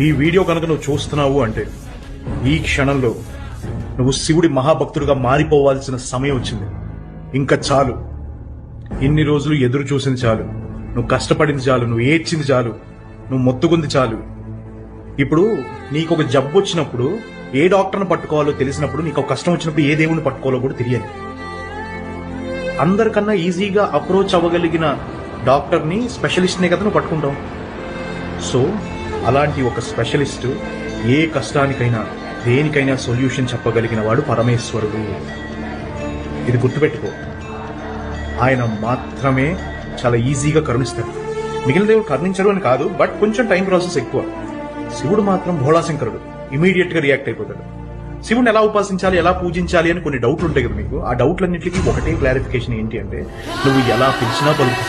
ఈ వీడియో కనుక నువ్వు చూస్తున్నావు అంటే ఈ క్షణంలో నువ్వు శివుడి మహాభక్తుడిగా మారిపోవాల్సిన సమయం వచ్చింది. ఇంకా చాలు. ఇన్ని రోజులు ఎదురు చూసింది చాలు, నువ్వు కష్టపడింది చాలు, నువ్వు ఏడ్చింది చాలు, నువ్వు మొత్తుకుంది చాలు. ఇప్పుడు నీకు ఒక జబ్బు వచ్చినప్పుడు ఏ డాక్టర్ని పట్టుకోవాలో తెలిసినప్పుడు, నీకు ఒక కష్టం వచ్చినప్పుడు ఏ దేవుడిని పట్టుకోవాలో కూడా తెలియాలి. అందరికన్నా ఈజీగా అప్రోచ్ అవ్వగలిగిన డాక్టర్ని, స్పెషలిస్ట్నే కదా నువ్వు పట్టుకుంటావు. సో అలాంటి ఒక స్పెషలిస్ట్ ఏ కష్టానికైనా దేనికైనా సొల్యూషన్ చెప్పగలిగిన వాడు పరమేశ్వరుడు. ఇది గుర్తుపెట్టుకో. ఆయన మాత్రమే చాలా ఈజీగా కరుణిస్తాడు. మిగిలిన దేవుడు కరుణించడు అని కాదు, బట్ కొంచెం టైం ప్రాసెస్ ఎక్కువ. శివుడు మాత్రం భోళాశంకరుడు, ఇమీడియట్ గా రియాక్ట్ అయిపోతాడు. శివుడిని ఎలా ఉపాసించాలి, ఎలా పూజించాలి అని కొన్ని డౌట్లు ఉంటాయి కదా మీకు. ఆ డౌట్లన్నింటికి ఒకటే క్లారిఫికేషన్ ఏంటి అంటే, నువ్వు ఎలా పిలిచినా పలుకు.